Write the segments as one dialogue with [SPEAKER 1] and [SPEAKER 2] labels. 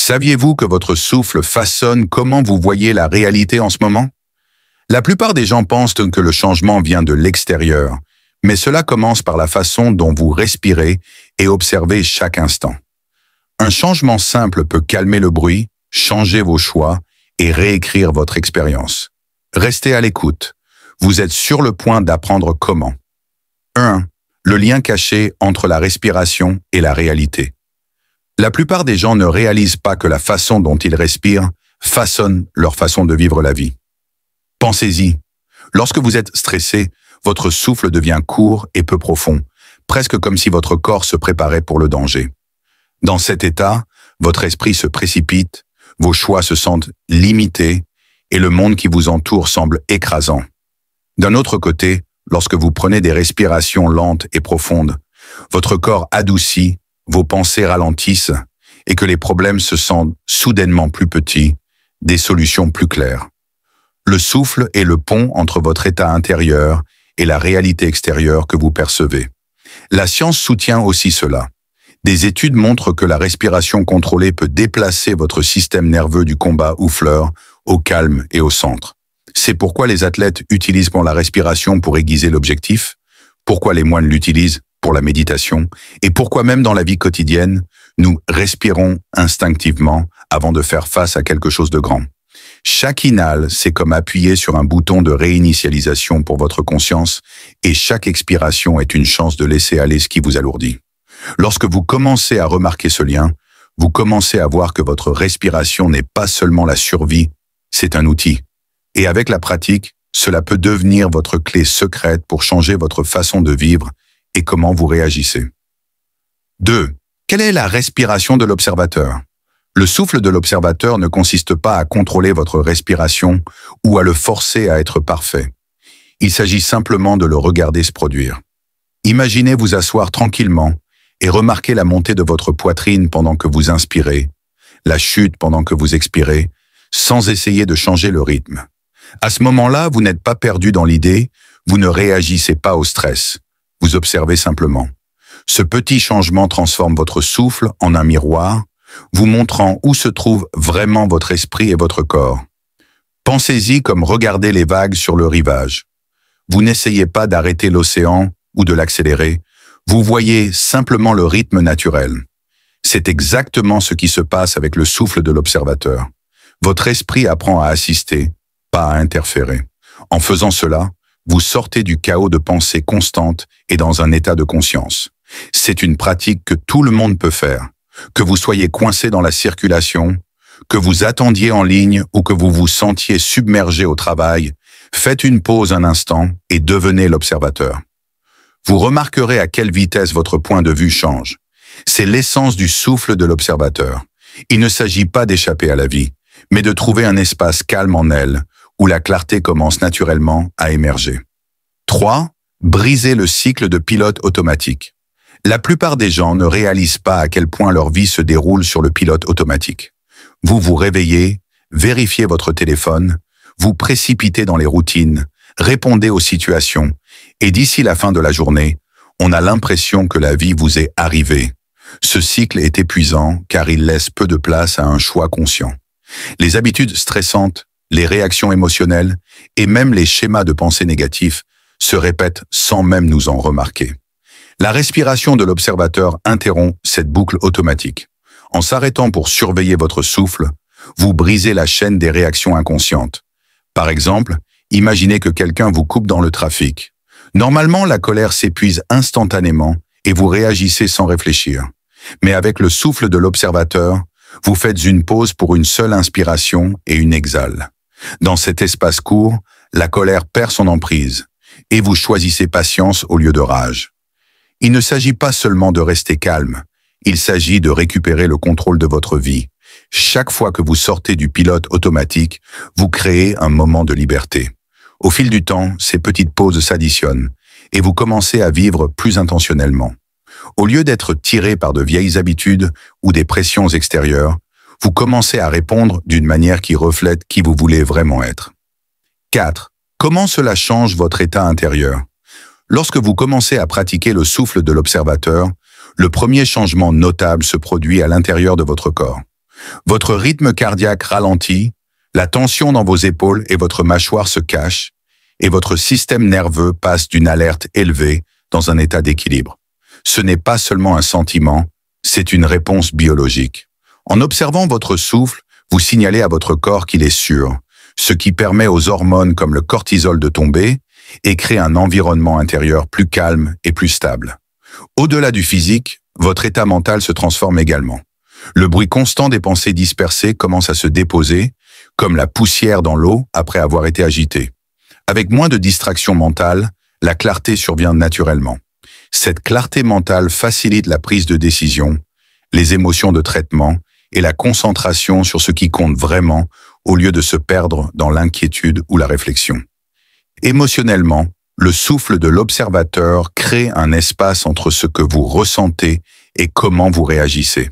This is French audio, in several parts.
[SPEAKER 1] Saviez-vous que votre souffle façonne comment vous voyez la réalité en ce moment? La plupart des gens pensent que le changement vient de l'extérieur, mais cela commence par la façon dont vous respirez et observez chaque instant. Un changement simple peut calmer le bruit, changer vos choix et réécrire votre expérience. Restez à l'écoute. Vous êtes sur le point d'apprendre comment. 1. Le lien caché entre la respiration et la réalité. La plupart des gens ne réalisent pas que la façon dont ils respirent façonne leur façon de vivre la vie. Pensez-y. Lorsque vous êtes stressé, votre souffle devient court et peu profond, presque comme si votre corps se préparait pour le danger. Dans cet état, votre esprit se précipite, vos choix se sentent limités et le monde qui vous entoure semble écrasant. D'un autre côté, lorsque vous prenez des respirations lentes et profondes, votre corps adoucit, vos pensées ralentissent et que les problèmes se sentent soudainement plus petits, des solutions plus claires. Le souffle est le pont entre votre état intérieur et la réalité extérieure que vous percevez. La science soutient aussi cela. Des études montrent que la respiration contrôlée peut déplacer votre système nerveux du combat ou fleur au calme et au centre. C'est pourquoi les athlètes utilisent la respiration pour aiguiser l'objectif, pourquoi les moines l'utilisent pour la méditation, et pourquoi même dans la vie quotidienne, nous respirons instinctivement avant de faire face à quelque chose de grand. Chaque inhale, c'est comme appuyer sur un bouton de réinitialisation pour votre conscience, et chaque expiration est une chance de laisser aller ce qui vous alourdit. Lorsque vous commencez à remarquer ce lien, vous commencez à voir que votre respiration n'est pas seulement la survie, c'est un outil. Et avec la pratique, cela peut devenir votre clé secrète pour changer votre façon de vivre et comment vous réagissez. 2. Quelle est la respiration de l'observateur? Le souffle de l'observateur ne consiste pas à contrôler votre respiration ou à le forcer à être parfait. Il s'agit simplement de le regarder se produire. Imaginez vous asseoir tranquillement et remarquer la montée de votre poitrine pendant que vous inspirez, la chute pendant que vous expirez, sans essayer de changer le rythme. À ce moment-là, vous n'êtes pas perdu dans l'idée, vous ne réagissez pas au stress, vous observez simplement. Ce petit changement transforme votre souffle en un miroir, vous montrant où se trouve vraiment votre esprit et votre corps. Pensez-y comme regarder les vagues sur le rivage. Vous n'essayez pas d'arrêter l'océan ou de l'accélérer, vous voyez simplement le rythme naturel. C'est exactement ce qui se passe avec le souffle de l'observateur. Votre esprit apprend à assister, pas à interférer. En faisant cela, vous sortez du chaos de pensée constante et dans un état de conscience. C'est une pratique que tout le monde peut faire. Que vous soyez coincé dans la circulation, que vous attendiez en ligne ou que vous vous sentiez submergé au travail, faites une pause un instant et devenez l'observateur. Vous remarquerez à quelle vitesse votre point de vue change. C'est l'essence du souffle de l'observateur. Il ne s'agit pas d'échapper à la vie, mais de trouver un espace calme en elle, où la clarté commence naturellement à émerger. 3. Briser le cycle de pilote automatique. La plupart des gens ne réalisent pas à quel point leur vie se déroule sur le pilote automatique. Vous vous réveillez, vérifiez votre téléphone, vous précipitez dans les routines, répondez aux situations, et d'ici la fin de la journée, on a l'impression que la vie vous est arrivée. Ce cycle est épuisant car il laisse peu de place à un choix conscient. Les habitudes stressantes, les réactions émotionnelles et même les schémas de pensée négatifs se répètent sans même nous en remarquer. La respiration de l'observateur interrompt cette boucle automatique. En s'arrêtant pour surveiller votre souffle, vous brisez la chaîne des réactions inconscientes. Par exemple, imaginez que quelqu'un vous coupe dans le trafic. Normalement, la colère s'épuise instantanément et vous réagissez sans réfléchir. Mais avec le souffle de l'observateur, vous faites une pause pour une seule inspiration et une exhale. Dans cet espace court, la colère perd son emprise et vous choisissez patience au lieu de rage. Il ne s'agit pas seulement de rester calme, il s'agit de récupérer le contrôle de votre vie. Chaque fois que vous sortez du pilote automatique, vous créez un moment de liberté. Au fil du temps, ces petites pauses s'additionnent et vous commencez à vivre plus intentionnellement. Au lieu d'être tiré par de vieilles habitudes ou des pressions extérieures, vous commencez à répondre d'une manière qui reflète qui vous voulez vraiment être. 4. Comment cela change votre état intérieur? Lorsque vous commencez à pratiquer le souffle de l'observateur, le premier changement notable se produit à l'intérieur de votre corps. Votre rythme cardiaque ralentit, la tension dans vos épaules et votre mâchoire se cache, et votre système nerveux passe d'une alerte élevée dans un état d'équilibre. Ce n'est pas seulement un sentiment, c'est une réponse biologique. En observant votre souffle, vous signalez à votre corps qu'il est sûr, ce qui permet aux hormones comme le cortisol de tomber et crée un environnement intérieur plus calme et plus stable. Au-delà du physique, votre état mental se transforme également. Le bruit constant des pensées dispersées commence à se déposer, comme la poussière dans l'eau après avoir été agitée. Avec moins de distractions mentales, la clarté survient naturellement. Cette clarté mentale facilite la prise de décision, les émotions de traitement et la concentration sur ce qui compte vraiment au lieu de se perdre dans l'inquiétude ou la réflexion. Émotionnellement, le souffle de l'observateur crée un espace entre ce que vous ressentez et comment vous réagissez.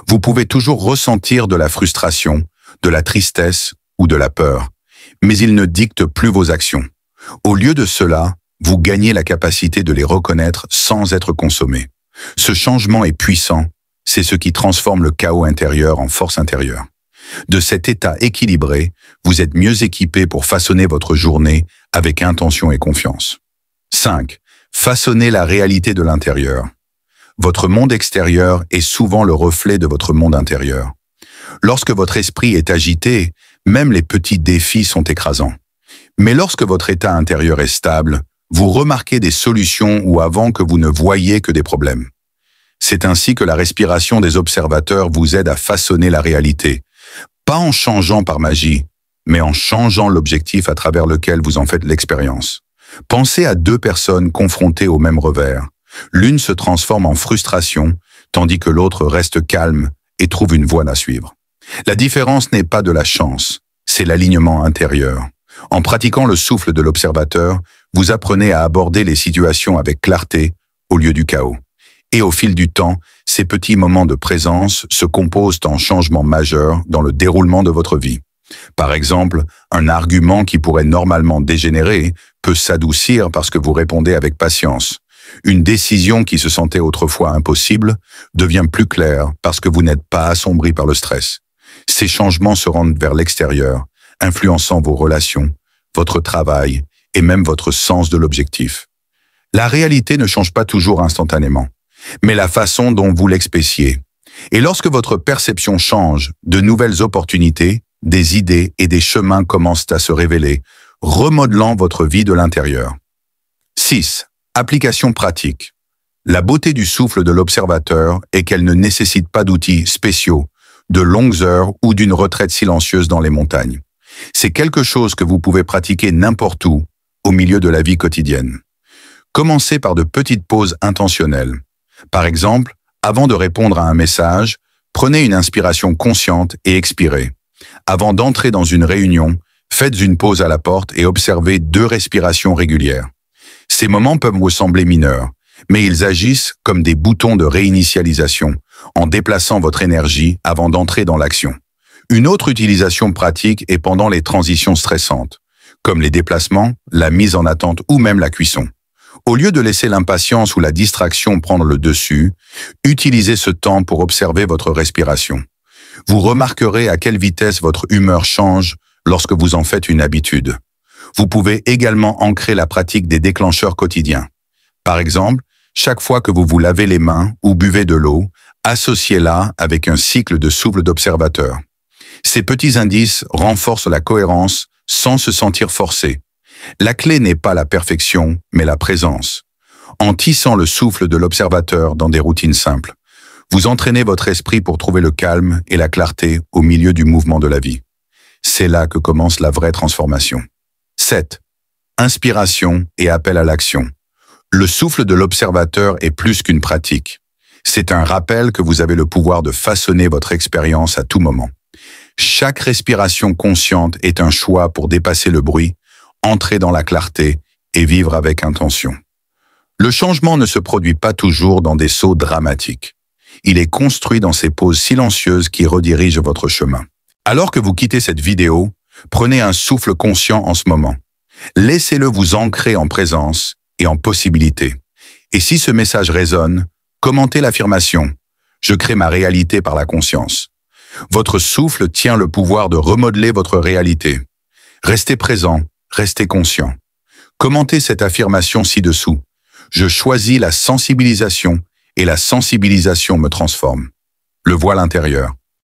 [SPEAKER 1] Vous pouvez toujours ressentir de la frustration, de la tristesse ou de la peur, mais il ne dicte plus vos actions. Au lieu de cela, vous gagnez la capacité de les reconnaître sans être consommé. Ce changement est puissant, c'est ce qui transforme le chaos intérieur en force intérieure. De cet état équilibré, vous êtes mieux équipé pour façonner votre journée avec intention et confiance. 5. Façonnez la réalité de l'intérieur. Votre monde extérieur est souvent le reflet de votre monde intérieur. Lorsque votre esprit est agité, même les petits défis sont écrasants. Mais lorsque votre état intérieur est stable, vous remarquez des solutions où avant que vous ne voyiez que des problèmes. C'est ainsi que la respiration des observateurs vous aide à façonner la réalité, pas en changeant par magie, mais en changeant l'objectif à travers lequel vous en faites l'expérience. Pensez à deux personnes confrontées au même revers. L'une se transforme en frustration, tandis que l'autre reste calme et trouve une voie à suivre. La différence n'est pas de la chance, c'est l'alignement intérieur. En pratiquant le souffle de l'observateur, vous apprenez à aborder les situations avec clarté au lieu du chaos. Et au fil du temps, ces petits moments de présence se composent en changements majeurs dans le déroulement de votre vie. Par exemple, un argument qui pourrait normalement dégénérer peut s'adoucir parce que vous répondez avec patience. Une décision qui se sentait autrefois impossible devient plus claire parce que vous n'êtes pas assombri par le stress. Ces changements se rendent vers l'extérieur, influençant vos relations, votre travail et même votre sens de l'objectif. La réalité ne change pas toujours instantanément, mais la façon dont vous l'expédiez. Et lorsque votre perception change, de nouvelles opportunités, des idées et des chemins commencent à se révéler, remodelant votre vie de l'intérieur. 6. Application pratique. La beauté du souffle de l'observateur est qu'elle ne nécessite pas d'outils spéciaux, de longues heures ou d'une retraite silencieuse dans les montagnes. C'est quelque chose que vous pouvez pratiquer n'importe où, au milieu de la vie quotidienne. Commencez par de petites pauses intentionnelles. Par exemple, avant de répondre à un message, prenez une inspiration consciente et expirez. Avant d'entrer dans une réunion, faites une pause à la porte et observez 2 respirations régulières. Ces moments peuvent vous sembler mineurs, mais ils agissent comme des boutons de réinitialisation, en déplaçant votre énergie avant d'entrer dans l'action. Une autre utilisation pratique est pendant les transitions stressantes, comme les déplacements, la mise en attente ou même la cuisson. Au lieu de laisser l'impatience ou la distraction prendre le dessus, utilisez ce temps pour observer votre respiration. Vous remarquerez à quelle vitesse votre humeur change lorsque vous en faites une habitude. Vous pouvez également ancrer la pratique des déclencheurs quotidiens. Par exemple, chaque fois que vous vous lavez les mains ou buvez de l'eau, associez-la avec un cycle de souffle d'observateur. Ces petits indices renforcent la cohérence sans se sentir forcé. La clé n'est pas la perfection, mais la présence. En tissant le souffle de l'observateur dans des routines simples, vous entraînez votre esprit pour trouver le calme et la clarté au milieu du mouvement de la vie. C'est là que commence la vraie transformation. 7. Inspiration et appel à l'action. Le souffle de l'observateur est plus qu'une pratique. C'est un rappel que vous avez le pouvoir de façonner votre expérience à tout moment. Chaque respiration consciente est un choix pour dépasser le bruit, entrer dans la clarté et vivre avec intention. Le changement ne se produit pas toujours dans des sauts dramatiques. Il est construit dans ces pauses silencieuses qui redirigent votre chemin. Alors que vous quittez cette vidéo, prenez un souffle conscient en ce moment. Laissez-le vous ancrer en présence et en possibilité. Et si ce message résonne, commentez l'affirmation « Je crée ma réalité par la conscience ». Votre souffle tient le pouvoir de remodeler votre réalité. Restez présent, restez conscient. Commentez cette affirmation ci-dessous. Je choisis la sensibilisation et la sensibilisation me transforme. Le voile intérieur.